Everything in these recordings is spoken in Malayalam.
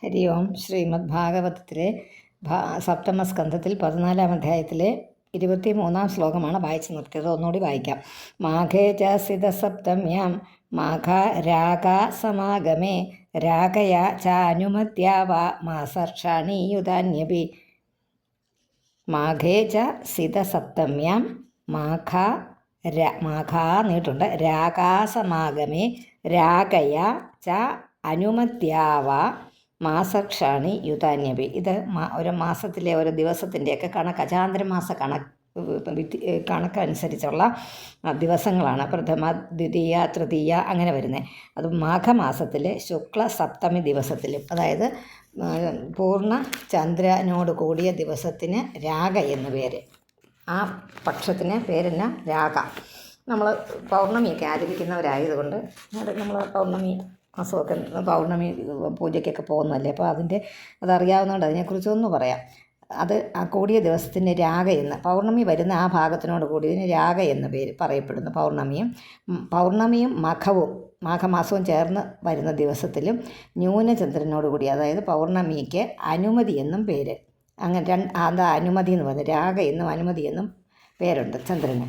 ഹരി ഓം. ശ്രീമദ് ഭാഗവതത്തിലെ സപ്തമസ്കന്ധത്തിൽ 14-ാം അധ്യായത്തിലെ 23-ാം ശ്ലോകമാണ് വായിച്ചു നിർത്തിയത്. ഒന്നുകൂടി വായിക്കാം. മാഘേ ച സിതസപ്തമ്യാം മാഘ രാഗ സമാഗമേ രാഗയ ചാനുമത്യാവ മാസർഷാണിയുധാന്യപി. മാഘേ ച സിതസപ്തമ്യാം മാഘാ നീട്ടുണ്ട്. രാഗാസമാഗമേ രാഗയ ച അനുമത്യാവ മാസക്ഷാണി യുധാന്യപി. ഇത് ഒരു മാസത്തിലെ ഒരു ദിവസത്തിൻ്റെയൊക്കെ കണക്ക്, ചാന്ദ്രമാസ കണക്കനുസരിച്ചുള്ള ദിവസങ്ങളാണ്. പ്രഥമ, ദ്വിതീയ, തൃതീയ അങ്ങനെ വരുന്നത്. അത് മാഘമാസത്തിലെ ശുക്ല സപ്തമി ദിവസത്തിലും, അതായത് പൂർണ്ണ ചന്ദ്രനോട് കൂടിയ ദിവസത്തിന് രാഗ എന്ന് പേര്. ആ പക്ഷത്തിന് പേരെന്നാ? രാഗ. നമ്മൾ പൗർണമിയൊക്കെ ആചരിക്കുന്നവരായതുകൊണ്ട് നമ്മൾ പൗർണമി മാസമൊക്കെ പൗർണമി പൂജയ്ക്കൊക്കെ പോകുന്നതല്ലേ, അപ്പോൾ അതറിയാവുന്നതുകൊണ്ട് അതിനെക്കുറിച്ചൊന്ന് പറയാം. അത് ആ കൂടിയ ദിവസത്തിന് രാഗ എന്ന്, പൗർണമി വരുന്ന ആ ഭാഗത്തിനോട് കൂടിയതിന് രാഗ എന്ന് പേര് പറയപ്പെടുന്നു. പൗർണമിയും മാഘമാസവും ചേർന്ന് വരുന്ന ദിവസത്തിലും ന്യൂനചന്ദ്രനോട് കൂടി, അതായത് പൗർണമിക്ക് അനുമതി എന്നും പേര്. അങ്ങനെ അത് അനുമതി എന്ന് പറയുന്നത് രാഗ എന്നും അനുമതി എന്നും പേരുണ്ട് ചന്ദ്രന്.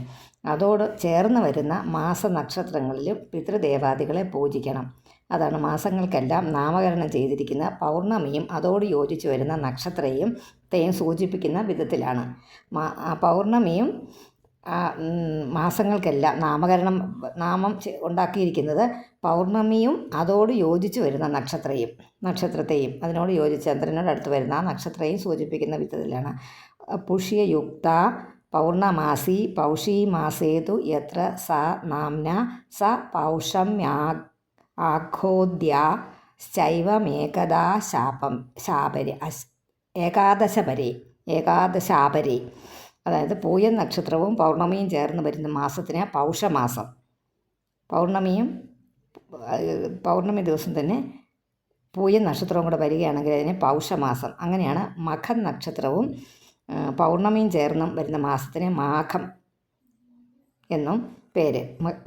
അതോട് ചേർന്ന് വരുന്ന മാസനക്ഷത്രങ്ങളിലും പിതൃദേവാദികളെ പൂജിക്കണം. അതാണ് മാസങ്ങൾക്കെല്ലാം നാമകരണം ചെയ്തിരിക്കുന്ന പൗർണമിയും അതോട് യോജിച്ച് വരുന്ന നക്ഷത്രയും സൂചിപ്പിക്കുന്ന വിധത്തിലാണ്. പൗർണമിയും മാസങ്ങൾക്കെല്ലാം നാമം ഉണ്ടാക്കിയിരിക്കുന്നത് പൗർണമിയും അതോട് യോജിച്ച് വരുന്ന നക്ഷത്രത്തെയും അതിനോട് യോജിച്ച് ചന്ദ്രനോട് അടുത്ത് വരുന്ന ആ നക്ഷത്രയും സൂചിപ്പിക്കുന്ന വിധത്തിലാണ്. പുഷ്യയുക്ത പൗർണമാസി പൗഷീ മാസേതു യത്ര സ നാംന സ പൗഷമ്യാ ആഘോദ്യ ഏകാദശാപരെ. അതായത് പൂയൻ നക്ഷത്രവും പൗർണമിയും ചേർന്ന് വരുന്ന മാസത്തിന് പൗഷമാസം. പൗർണമി ദിവസം തന്നെ പൂയൻ നക്ഷത്രവും കൂടെ വരികയാണെങ്കിൽ അതിന് പൗഷമാസം. അങ്ങനെയാണ് മഖം നക്ഷത്രവും പൗർണമിയും ചേർന്നും വരുന്ന മാസത്തിന് മാഘം എന്നും പേര്.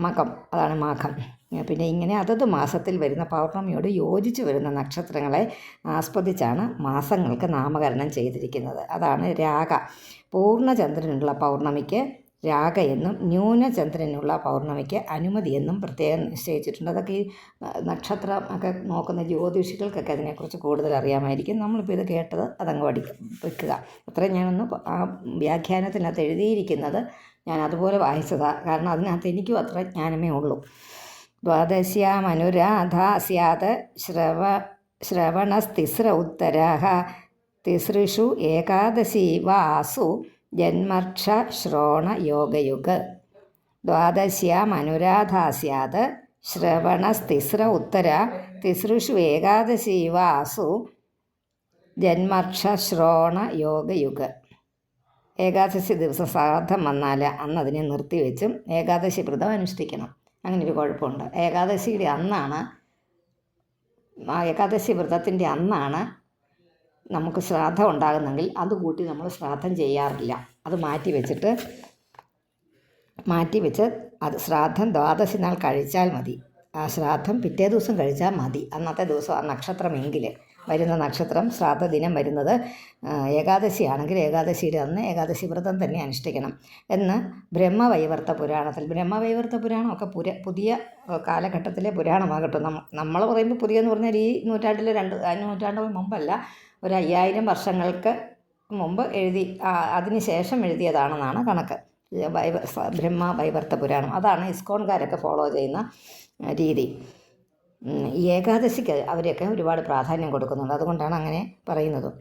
മകം, അതാണ് മാഘം. പിന്നെ ഇങ്ങനെ അതത് മാസത്തിൽ വരുന്ന പൗർണമിയോട് യോജിച്ച് വരുന്ന നക്ഷത്രങ്ങളെ ആസ്പദിച്ചാണ് മാസങ്ങൾക്ക് നാമകരണം ചെയ്തിരിക്കുന്നത്. അതാണ് രാഗ. പൂർണ്ണചന്ദ്രനുള്ള പൗർണമിക്ക് രാഗ എന്നും ന്യൂനചന്ദ്രനുള്ള പൗർണമിക്ക് അനുമതി എന്നും പ്രത്യേകം നിശ്ചയിച്ചിട്ടുണ്ട്. അതൊക്കെ ഈ നക്ഷത്രം ഒക്കെ നോക്കുന്ന ജ്യോതിഷികൾക്കൊക്കെ അതിനെക്കുറിച്ച് കൂടുതൽ അറിയാമായിരിക്കും. നമ്മളിപ്പോൾ ഇത് കേട്ടത് അതങ്ങ് വെക്കുക. അത്രയും ഞാനൊന്ന് ആ വ്യാഖ്യാനത്തിനകത്ത് എഴുതിയിരിക്കുന്നത് ഞാൻ അതുപോലെ വായിച്ചതാണ്. കാരണം അതിനകത്ത് എനിക്കും അത്ര ജ്ഞാനമേ ഉള്ളൂ. ദ്വാദശ്യാമനുരാധാ സ്യാത് ശ്രവണസ്തിസ്ര ഉത്തരാः തിസൃഷു ഏകാദശി വാസു ജന്മർക്ഷ ശ്രോണ യോഗയുഗ്. ദ്വാദശ്യാമനുരാധാ സ്യാത് ശ്രവണസ്തിസ്ര ഉത്തര തിസൃഷു ഏകാദശി വാസു ജന്മർക്ഷ ശ്രോണ യോഗയുഗ്. ഏകാദശി ദിവസം ശ്രാദ്ധം വന്നാൽ അന്ന് അതിനെ നിർത്തിവെച്ചും ഏകാദശി വ്രതം അനുഷ്ഠിക്കണം. അങ്ങനൊരു കുഴപ്പമുണ്ട്. ഏകാദശി വ്രതത്തിൻ്റെ അന്നാണ് നമുക്ക് ശ്രാദ്ധം ഉണ്ടാകുന്നെങ്കിൽ അതുകൂട്ടി നമ്മൾ ശ്രാദ്ധം ചെയ്യാറില്ല. അത് മാറ്റിവെച്ച് അത് ശ്രാദ്ധം ദ്വാദശി നാൾ കഴിച്ചാൽ മതി. ആ ശ്രാദ്ധം പിറ്റേ ദിവസം കഴിച്ചാൽ മതി. അന്നത്തെ ദിവസം ആ നക്ഷത്രമെങ്കിൽ വരുന്ന നക്ഷത്രം ശ്രാദ്ധ ദിനം വരുന്നത് ഏകാദശിയാണെങ്കിൽ ഏകാദശിയുടെ അന്ന് ഏകാദശി വ്രതം തന്നെ അനുഷ്ഠിക്കണം എന്ന് ബ്രഹ്മവൈവർത്ത പുരാണമൊക്കെ പുതിയ കാലഘട്ടത്തിലെ പുരാണമാകട്ടെ. നമ്മൾ പറയുമ്പോൾ പുതിയെന്ന് പറഞ്ഞാൽ ഈ നൂറ്റാണ്ടിലെ നൂറ്റാണ്ട് മുമ്പല്ല, ഒരു 5000 വർഷങ്ങൾക്ക് മുമ്പ് അതിനുശേഷം എഴുതിയതാണെന്നാണ് കണക്ക്. ബ്രഹ്മവൈവർത്ത പുരാണം, അതാണ് ഇസ്കോൺകാരൊക്കെ ഫോളോ ചെയ്യുന്ന രീതി. ഈ ഏകാദശിക്ക് അവരെയൊക്കെ ഒരുപാട് പ്രാധാന്യം കൊടുക്കുന്നുണ്ട്. അതുകൊണ്ടാണ് അങ്ങനെ പറയുന്നതും.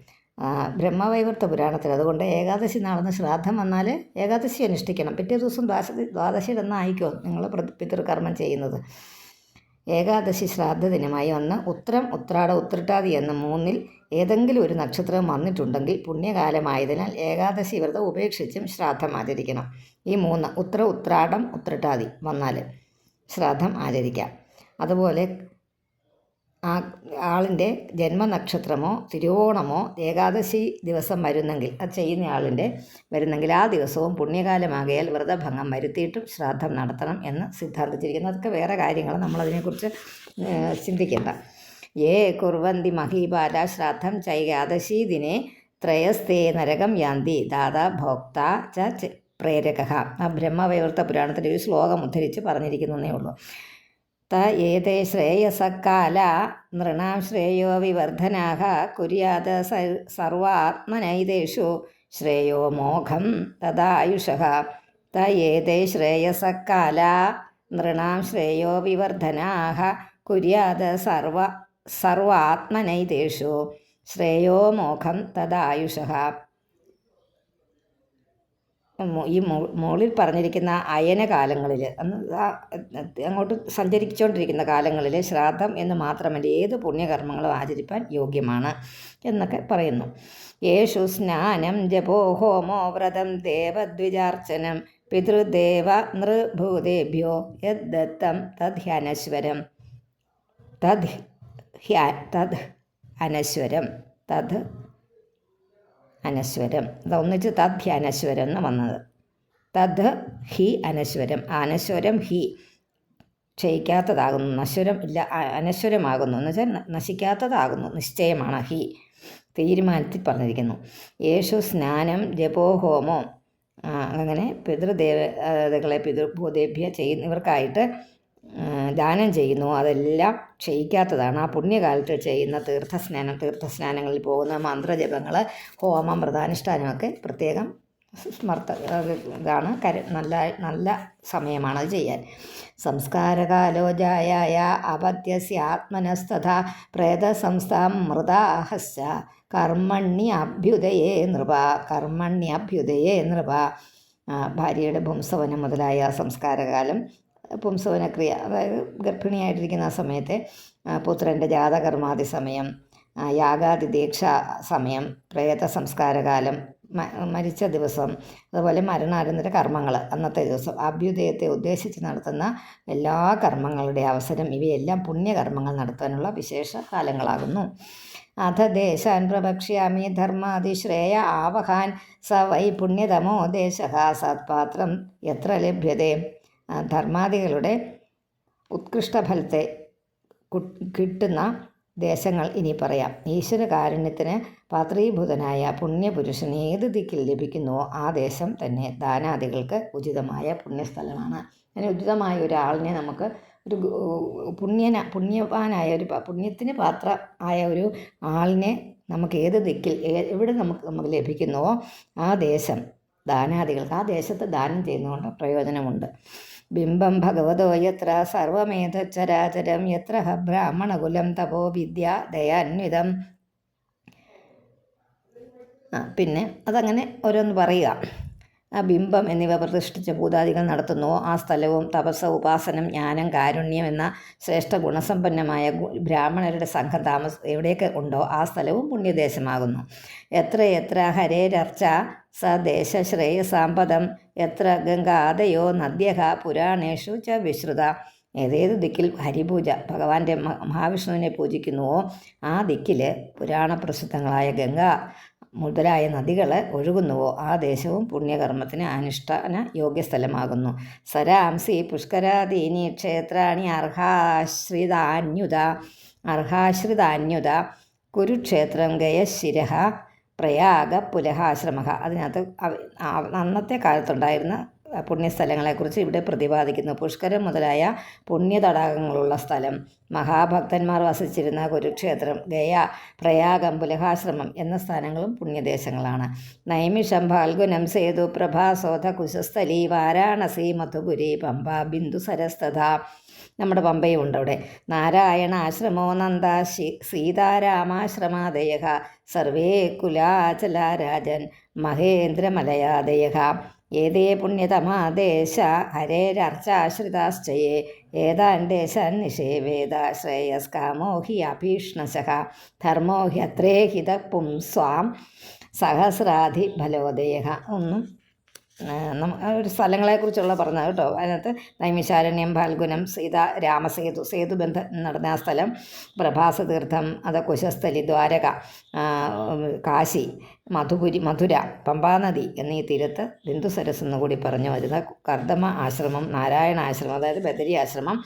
ബ്രഹ്മവൈവർത്ത പുരാണത്തിൽ അതുകൊണ്ട് ഏകാദശി നാളെന്ന് ശ്രാദ്ധം വന്നാൽ ഏകാദശി അനുഷ്ഠിക്കണം. പിറ്റേ ദിവസം ദ്വാദശിയുടെ ആയിക്കോ നിങ്ങൾ പിതൃകർമ്മം ചെയ്യുന്നത്. ഏകാദശി ശ്രാദ്ധ ദിനമായി വന്ന് ഉത്രം, ഉത്രാട, ഉത്രട്ടാതി എന്ന 3-ൽ ഏതെങ്കിലും ഒരു നക്ഷത്രം വന്നിട്ടുണ്ടെങ്കിൽ പുണ്യകാലമായതിനാൽ ഏകാദശി വ്രതം ഉപേക്ഷിച്ചും ശ്രാദ്ധം ആചരിക്കണം. ഈ 3 ഉത്ര, ഉത്രാടം, ഉത്രട്ടാതി വന്നാൽ ശ്രാദ്ധം ആചരിക്കാം. അതുപോലെ ആ ആളിൻ്റെ ജന്മനക്ഷത്രമോ തിരുവോണമോ ഏകാദശി ദിവസം വരുന്നെങ്കിൽ, അത് ചെയ്യുന്ന ആളിൻ്റെ വരുന്നെങ്കിൽ ആ ദിവസവും പുണ്യകാലമാകയാൽ വ്രതഭംഗം വരുത്തിയിട്ടും ശ്രാദ്ധം നടത്തണം എന്ന് സിദ്ധാന്തിച്ചിരിക്കുന്നു. അതൊക്കെ വേറെ കാര്യങ്ങൾ, നമ്മളതിനെക്കുറിച്ച് ചിന്തിക്കേണ്ട. യേ കുർവന്തി മഹീപാല ശ്രാദ്ധം ചൈകാദശീ ദിനെ ത്രയസ്തേ നരകം യാന്തി ദാതാ ഭോക്ത ച പ്രേരക. ആ ബ്രഹ്മവൈവർത്ത പുരാണത്തിൻ്റെ ഒരു ശ്ലോകം ഉദ്ധരിച്ച് പറഞ്ഞിരിക്കുന്നതേ ഉള്ളൂ. ഏതേ ശ്രേയസക്കാല നൃണാം ശ്രേയോ വിവർധനാഹ കുര്യാത് സർവാത്മനൈതേഷു ശ്രേയോ മോഘം തദായുഷഃ. ഏതേ ശ്രേയസക്കാല നൃണാം ശ്രേയോ വിവർധനാഹ കുര്യാത് സർവാത്മനൈതേഷു ശ്രേയോ മോഘം തദായുഷഃ. ഈ മുകളിൽ പറഞ്ഞിരിക്കുന്ന അയനകാലങ്ങളിൽ അങ്ങോട്ട് സഞ്ചരിച്ചുകൊണ്ടിരിക്കുന്ന കാലങ്ങളിൽ ശ്രാദ്ധം എന്ന് മാത്രമല്ല ഏത് പുണ്യകർമ്മങ്ങളും ആചരിപ്പാൻ യോഗ്യമാണ് എന്നൊക്കെ പറയുന്നു. യേഷു സ്നാനം ജപോ ഹോമോ വ്രതം ദേവദ്വിജാർച്ചനം പിതൃദേവ നൃഭൂതേഭ്യോ യദ്ദത്തം തദ്ധ്യനശ്വരം അനശ്വരം. അതൊന്നിച്ച് തദ്ധ്യനശ്വരം എന്ന് വന്നത്. തദ് ഹി അനശ്വരം. അനശ്വരം ഹി ക്ഷയിക്കാത്തതാകുന്നു, നശ്വരം ഇല്ല, അനശ്വരമാകുന്നു എന്ന് വെച്ചാൽ നശിക്കാത്തതാകുന്നു, നിശ്ചയമാണ്. ഹി തീരുമാനത്തിൽ യേശു സ്നാനം ജപോ ഹോമോ, അങ്ങനെ പിതൃദേവതകളെ പിതൃഭൂതേഭ്യ ഇവർക്കായിട്ട് ദാനം ചെയ്യുന്നു. അതെല്ലാം ക്ഷയിക്കാത്തതാണ്. ആ പുണ്യകാലത്ത് ചെയ്യുന്ന തീർത്ഥസ്നാനങ്ങളിൽ പോകുന്ന മന്ത്രജപങ്ങൾ, ഹോമം, വ്രതാനുഷ്ഠാനമൊക്കെ പ്രത്യേകം ഇതാണ്. നല്ല സമയമാണ് അത് ചെയ്യാൻ. സംസ്കാരകാലോ ജായായ അപത്യസ്യാത്മനസ്തഥാ പ്രേതസംസ്ഥാം മൃതാഹസ്യ കർമ്മണ്യഭ്യുദയേ നൃപ. ഭാര്യയുടെ പുംസവനം മുതലായ സംസ്കാരകാലം, പുംസവനക്രിയ, അതായത് ഗർഭിണിയായിട്ടിരിക്കുന്ന ആ സമയത്തെ പുത്രൻ്റെ ജാതകർമാദി സമയം, യാഗാദി ദീക്ഷാ സമയം, പ്രേത സംസ്കാരകാലം, മരിച്ച ദിവസം, അതുപോലെ മരണാനന്തര കർമ്മങ്ങൾ, അന്നത്തെ ദിവസം, അഭ്യുദയത്തെ ഉദ്ദേശിച്ച് നടത്തുന്ന എല്ലാ കർമ്മങ്ങളുടെ അവസരം, ഇവയെല്ലാം പുണ്യകർമ്മങ്ങൾ നടത്താനുള്ള വിശേഷ കാലങ്ങളാകുന്നു. അഥ ദേശാൻ പ്രഭക്ഷ്യാമി ധർമാതിശ്രേയ ആവഹാൻ സ വൈ പുണ്യതമോ ദേശ സത്പാത്രം എത്ര ലഭ്യതേ. ധർമാദികളുടെ ഉത്കൃഷ്ടഫലത്തെ കിട്ടുന്ന ദേശങ്ങൾ ഇനി പറയാം. ഈശ്വരകാരുണ്യത്തിന് പാത്രീഭൂതനായ പുണ്യപുരുഷൻ ഏത് ദിക്കിൽ ലഭിക്കുന്നുവോ ആ ദേശം തന്നെ ദാനാദികൾക്ക് ഉചിതമായ പുണ്യസ്ഥലമാണ്. അങ്ങനെ ഉചിതമായ ഒരാളിനെ നമുക്ക് ഒരു പുണ്യവാനായ ഒരു പുണ്യത്തിന് പാത്ര ആയ ഒരു ആളിനെ നമുക്ക് ഏത് ദിക്കിൽ എവിടെ നമുക്ക് ലഭിക്കുന്നുവോ ആ ദേശം ദാനാദികൾക്ക്, ആ ദേശത്ത് ദാനം ചെയ്യുന്നതുകൊണ്ട് പ്രയോജനമുണ്ട്. ബിംബം ഭഗവതോ യത്ര സർവമേധച്ചരാചരം യത്ര ബ്രാഹ്മണകുലം തപോ വിദ്യ ദയാന്വിതം. പിന്നെ അതങ്ങനെ ഓരോന്ന് പറയുക. ആ ബിംബം എന്നിവ പ്രതിഷ്ഠിച്ച പൂജാദികൾ നടത്തുന്നുവോ ആ സ്ഥലവും തപസ്, ഉപാസനം, ജ്ഞാനം, കാരുണ്യം എന്ന ശ്രേഷ്ഠ ഗുണസമ്പന്നമായ ബ്രാഹ്മണരുടെ സംഘം എവിടെയൊക്കെ ഉണ്ടോ ആ സ്ഥലവും പുണ്യദേശമാകുന്നു. എത്ര എത്ര ഹരേരർച്ച സ ദേശശ്രേയസാമ്പദം എത്ര ഗംഗാദയോ നദ്യഃ പുരാണേഷു ച വിശ്രുത. ഏതേത് ദിക്കിൽ ഹരിപൂജ, ഭഗവാന്റെ മഹാവിഷ്ണുവിനെ പൂജിക്കുന്നുവോ ആ ദിക്കിൽ പുരാണപ്രസിദ്ധങ്ങളായ ഗംഗ മുതലായ നദികൾ ഒഴുകുന്നുവോ ആ ദേശവും പുണ്യകർമ്മത്തിന് അനുഷ്ഠാന യോഗ്യസ്ഥലമാകുന്നു. സരാംസി പുഷ്കരാദീനി ക്ഷേത്രാണി അർഹാശ്രിതാന്യുത കുരുക്ഷേത്രം ഗയശിരഃ പ്രയാഗ പുലഹാശ്രമ. അതിനകത്ത് അന്നത്തെ കാലത്തുണ്ടായിരുന്ന പുണ്യസ്ഥലങ്ങളെക്കുറിച്ച് ഇവിടെ പ്രതിപാദിക്കുന്നു. പുഷ്കരം മുതലായ പുണ്യതടാകങ്ങളുള്ള സ്ഥലം, മഹാഭക്തന്മാർ വസിച്ചിരുന്ന കുരുക്ഷേത്രം, ഗയ, പ്രയാഗം, പുലഹാശ്രമം എന്ന സ്ഥാനങ്ങളും പുണ്യദേശങ്ങളാണ്. നൈമിഷം, ഫാൽഗുനം, സേതു, പ്രഭാസോധ, കുശസ്ഥലി, വാരാണസി, മധുപുരി, പമ്പ, ബിന്ദു സരസ്തഥ. നമ്മുടെ പമ്പയും ഉണ്ട് അവിടെ. നാരായണാശ്രമോ നന്ദ, സീതാരാമാശ്രമാദയ സർവേ കുലാചലാരാജൻ മഹേന്ദ്രമലയാദയ. ഏതേ പുണ്യതമാദേശ ഹരേരർച്ചാശ്രിതാശ്ചയേ ഏതാൻ ദേശാൻ നിഷേവേദ ശ്രേയസ്കാമോ ഹി അഭീഷ്ണശഃ ധർമ്മോ ഹ്യത്രേ ഹിത പുംസ്വാം സഹസ്രാധി ഫലോദയഃ. ഒന്നും ഒരു സ്ഥലങ്ങളെക്കുറിച്ചുള്ള പറഞ്ഞത് കേട്ടോ. അതിനകത്ത് നൈമിഷാരണ്യം, ഫാൽഗുനം, സേതുബന്ധം നടന്ന ആ സ്ഥലം, പ്രഭാസതീർത്ഥം, അത് കുശസ്ഥലി, ദ്വാരക, കാശി, മധുര, പമ്പാനദി എന്നീ തീരത്ത് ബിന്ദു സരസ് എന്നുകൂടി പറഞ്ഞു വരുന്ന കർദമ ആശ്രമം, നാരായണ ആശ്രമം, അതായത് ബദരി ആശ്രമം,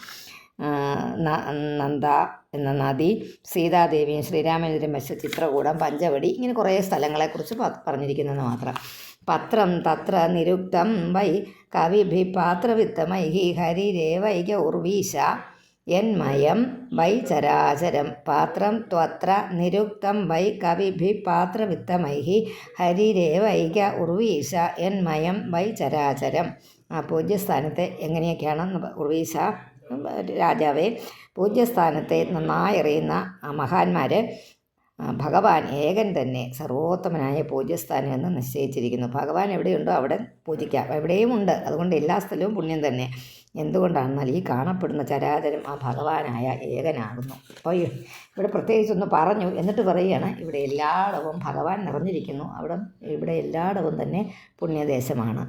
നന്ദ, എന്ന നദി, സീതാദേവിയും ശ്രീരാമചന്ദ്രൻ വച്ച ചിത്രകൂടം, പഞ്ചവടി, ഇങ്ങനെ കുറേ സ്ഥലങ്ങളെക്കുറിച്ച് പറഞ്ഞിരിക്കുന്നതെന്ന് മാത്രം. പത്രം തത്ര നിരുക്തം വൈ കവിഭി പാത്രവിത്തമൈഹി ഹരിരേവൈക ഉർവീശ യന്മയം വൈ ചരാചരം. പാത്രം ത്വത്ര നിരുക്തം വൈ കവിഭി പാത്രവിത്തമൈഹി ഹരിരേവൈക ഉർവീശ യന്മയം വൈ ചരാചരം. പൂജ്യസ്ഥാനത്തെ എങ്ങനെയൊക്കെയാണ് ഉർവീശ രാജാവെ, പൂജ്യസ്ഥാനത്തെ നന്നായറിയുന്ന മഹാന്മാർ ഭഗവാൻ ഏകൻ തന്നെ സർവോത്തമനായ പൂജ്യസ്ഥാനം എന്ന് നിശ്ചയിച്ചിരിക്കുന്നു. ഭഗവാൻ എവിടെയുണ്ടോ അവിടെ പൂജിക്കാം, എവിടെയും ഉണ്ട്. അതുകൊണ്ട് എല്ലാ സ്ഥലവും പുണ്യം തന്നെ. എന്തുകൊണ്ടാണെന്നാൽ ഈ കാണപ്പെടുന്ന ചരാചരം ആ ഭഗവാനായ ഏകനാകുന്നു. അപ്പോൾ ഇവിടെ പ്രത്യേകിച്ചൊന്ന് പറഞ്ഞു എന്നിട്ട് പറയുകയാണ്, ഇവിടെ എല്ലായിടവും ഭഗവാൻ നിറഞ്ഞിരിക്കുന്നു, ഇവിടെ എല്ലായിടവും തന്നെ പുണ്യദേശമാണ്.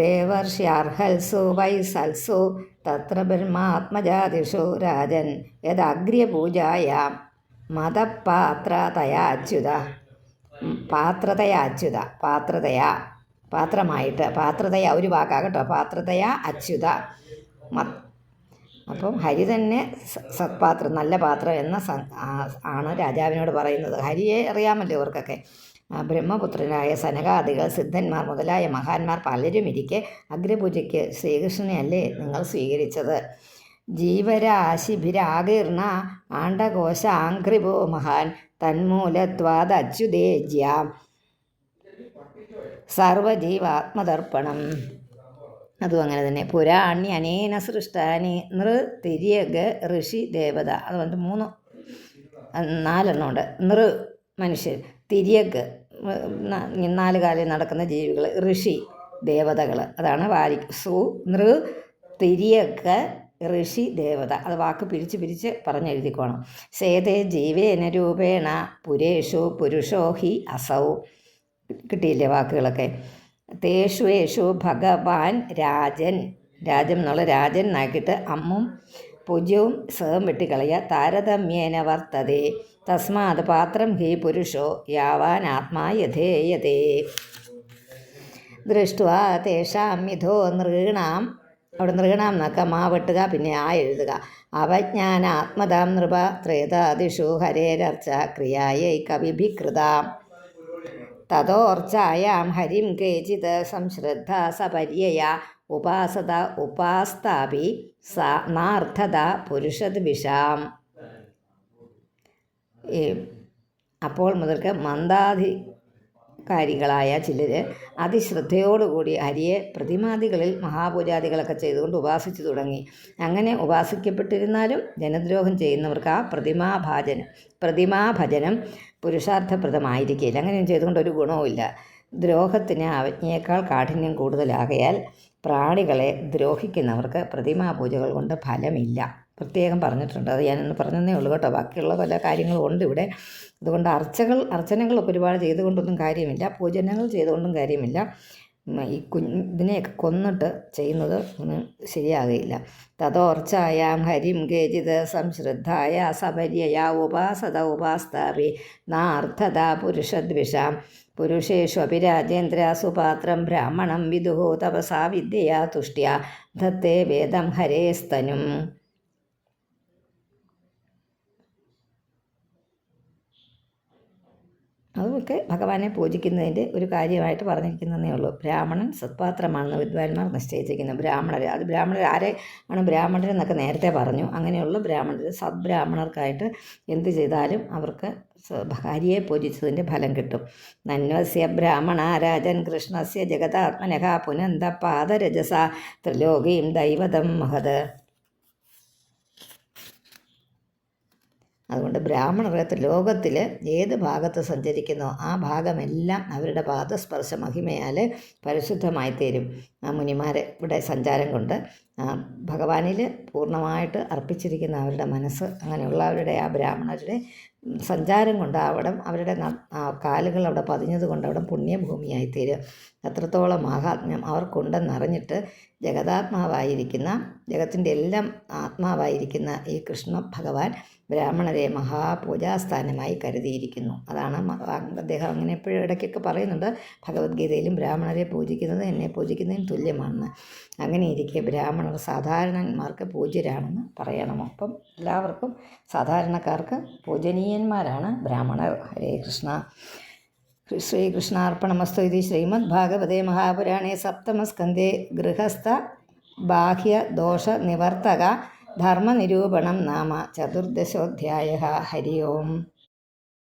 ദേവർഷ്യാർഹൽസു വൈസൽസു തത്ര ബ്രഹ്മാത്മജാതിഷു രാജൻ യദാഗ്ര്യപൂജായാം മതപാത്രതയാച്യുത. പാത്രമായിട്ട്, പാത്രതയ ഒരു വാക്കാകട്ടോ, പാത്രതയാ അച്യുത. അപ്പം ഹരി തന്നെ സത്പാത്രം, നല്ല പാത്രം എന്ന ആണ് രാജാവിനോട് പറയുന്നത്. ഹരിയെ അറിയാമല്ലോ ഇവർക്കൊക്കെ. ബ്രഹ്മപുത്രനായ സനകാദികൾ, സിദ്ധന്മാർ മുതലായ മഹാന്മാർ പലരും ഇരിക്കെ അഗ്രപൂജയ്ക്ക് ശ്രീകൃഷ്ണനെ അല്ലേ നിങ്ങൾ സ്വീകരിച്ചത്? ജീവരാശിഭിരാകീർണ ആണ്ഡകോശാംഘ്രിപോ മഹാൻ തന്മൂലത്വാദച്യുതേജ്യാം സർവജീവാത്മതർപ്പണം. അതും അങ്ങനെ തന്നെ. പുരാണ്യനേന സൃഷ്ടാനി നൃതിര്യഗ് ഋഷി ദേവത. അതുകൊണ്ട് 4 ഉണ്ട്. മനുഷ്യർ, തിര്യഗ് 4 കാലിൽ നടക്കുന്ന ജീവികൾ, ഋഷി ദേവതകൾ. അതാണ് തിര്യഗ് ഋഷി ദേവത. അത് വാക്ക് പിരിച്ച് പറഞ്ഞെഴുതിക്കോണം. സേതേ ജീവേന രൂപേണ പുരേഷു പുരുഷോ ഹി അസൗ. കിട്ടിയില്ലേ വാക്കുകളൊക്കെ? തേഷു ഭഗവാൻ രാജൻ എന്നുള്ള രാജൻ നാക്കിയിട്ട് അമ്മും പൂജ്യവും സേം വെട്ടിക്കളയുക. താരതമ്യേന വർത്തതേ തസ്മാത് പാത്രം ഹി പുരുഷോ യാവാൻ ആത്മാ യഥേയതേ. ദൃഷ്ട്വാ തേഷാം മിഥോ നൃണാം. അവിടെ നൃണാം എന്നൊക്കെ മാ വെട്ടുക, പിന്നെ ആ എഴുതുക. അവജ്ഞാന ആത്മതാം നൃപ ത്രേതാദിഷു ഹരേരർച്ച ക്രിയായൈ കവിഭികൃതാം. തതോർച്ചായാം ഹരിം കേചിത് സംശ്രദ്ധ സപര്യയ ഉപാസ്താപി നാർത്ഥത പുരുഷദ്വിഷാം. അപ്പോൾ മുതൽക്ക് മന്ദാധികാരികളായ ചിലർ അതിശ്രദ്ധയോടുകൂടി ഹരിയെ പ്രതിമാദികളിൽ മഹാപൂജാദികളൊക്കെ ചെയ്തുകൊണ്ട് ഉപാസിച്ചു തുടങ്ങി. അങ്ങനെ ഉപാസിക്കപ്പെട്ടിരുന്നാലും ജനദ്രോഹം ചെയ്യുന്നവർക്ക് ആ പ്രതിമാഭജനം പുരുഷാർത്ഥപ്രദമായിരിക്കില്ല. അങ്ങനെയും ചെയ്തുകൊണ്ട് ഒരു ഗുണവുമില്ല. ദ്രോഹത്തിന് അവജ്ഞയേക്കാൾ കാഠിന്യം കൂടുതലാകയാൽ പ്രാണികളെ ദ്രോഹിക്കുന്നവർക്ക് പ്രതിമാപൂജകൾ കൊണ്ട് ഫലമില്ല. പ്രത്യേകം പറഞ്ഞിട്ടുണ്ട്. അത് ഞാനൊന്ന് പറഞ്ഞതേ ഉള്ളൂ കേട്ടോ. ബാക്കിയുള്ള പല കാര്യങ്ങളും ഉണ്ട് ഇവിടെ. അതുകൊണ്ട് അർച്ചനകളൊക്കെ ഒരുപാട് ചെയ്തുകൊണ്ടൊന്നും കാര്യമില്ല, പൂജനങ്ങൾ ചെയ്തുകൊണ്ടും കാര്യമില്ല. ഈ ഇതിനെയൊക്കെ കൊന്നിട്ട് ചെയ്യുന്നത് ഒന്നും ശരിയാകുകയില്ല. തതോർച്ചായാം ഹരിം കേചിത് സംശ്രദ്ധായ സപര്യയ ഉപാസ്താപി നാർത്ഥത പുരുഷദ്വിഷാം. പുരുഷേഷു അപിരാജേന്ദ്ര സുപാത്രം ബ്രാഹ്മണം വിദുഹോ തപസാ വിദ്യയാ തുഷ്ട്യാ ധത്തേ വേദം ഹരേസ്തനും. അതൊക്കെ ഭഗവാനെ പൂജിക്കുന്നതിൻ്റെ ഒരു കാര്യമായിട്ട് പറഞ്ഞിരിക്കുന്നതേ ഉള്ളൂ. ബ്രാഹ്മണൻ സത്പാത്രമാണെന്ന് വിദ്വാൻമാർ നിശ്ചയിച്ചിരിക്കുന്നു. ബ്രാഹ്മണർ ആരെ ആണ് ബ്രാഹ്മണരെന്നൊക്കെ നേരത്തെ പറഞ്ഞു. അങ്ങനെയുള്ള സദ്ബ്രാഹ്മണർക്കായിട്ട് എന്ത് ചെയ്താലും അവർക്ക് ഹരിയെ പൂജിച്ചതിൻ്റെ ഫലം കിട്ടും. നന്വസ്യ ബ്രാഹ്മണ രാജൻ കൃഷ്ണസ്യ ജഗതാത്മനഃ പുനന്ത പാദരജസ ത്രിലോകീം ദൈവതം മഹത്. അതുകൊണ്ട് ബ്രാഹ്മണർ ലോകത്തിൽ ഏത് ഭാഗത്ത് സഞ്ചരിക്കുന്നോ ആ ഭാഗമെല്ലാം അവരുടെ പാദസ്പർശ മഹിമയാൽ പരിശുദ്ധമായി തീരും. ആ മുനിമാരെ ഇവിടെ സഞ്ചാരം കൊണ്ട് ഭഗവാനിൽ പൂർണ്ണമായിട്ട് അർപ്പിച്ചിരിക്കുന്ന അവരുടെ മനസ്സ്, അങ്ങനെയുള്ളവരുടെ ആ ബ്രാഹ്മണരുടെ സഞ്ചാരം കൊണ്ട് അവരുടെ കാലുകൾ അവിടെ പതിഞ്ഞത് കൊണ്ട് അവിടെ പുണ്യഭൂമിയായിത്തീരും. അത്രത്തോളം മാഹാത്മ്യം അവർക്കുണ്ടെന്നറിഞ്ഞിട്ട് ജഗത്തിൻ്റെ എല്ലാം ആത്മാവായിരിക്കുന്ന ഈ കൃഷ്ണ ഭഗവാൻ ബ്രാഹ്മണരെ മഹാപൂജാസ്ഥാനമായി കരുതിയിരിക്കുന്നു. അതാണ് അദ്ദേഹം അങ്ങനെ എപ്പോഴും ഇടയ്ക്കൊക്കെ പറയുന്നുണ്ട്, ഭഗവത്ഗീതയിലും ബ്രാഹ്മണരെ പൂജിക്കുന്നത് എന്നെ പൂജിക്കുന്നതിന് തുല്യമാണെന്ന്. അങ്ങനെയിരിക്കെ ബ്രാഹ്മണർ സാധാരണന്മാർക്ക് പൂജ്യരാണെന്ന് പറയണമോ? അപ്പം എല്ലാവർക്കും സാധാരണക്കാർക്ക് പൂജനീയന്മാരാണ് ബ്രാഹ്മണർ. ഹരേ കൃഷ്ണ. ശ്രീകൃഷ്ണാർപ്പണമസ്തു. ഇത് ശ്രീമദ് ഭാഗവതേ മഹാപുരാണേ സപ്തമസ്കന്ധേ ഗൃഹസ്ഥ ബാഹ്യ ദോഷ നിവർത്തക ധർമ്മനിരൂപണം നാമ ചതുർദശോധ്യായ. ഹരി ഓം.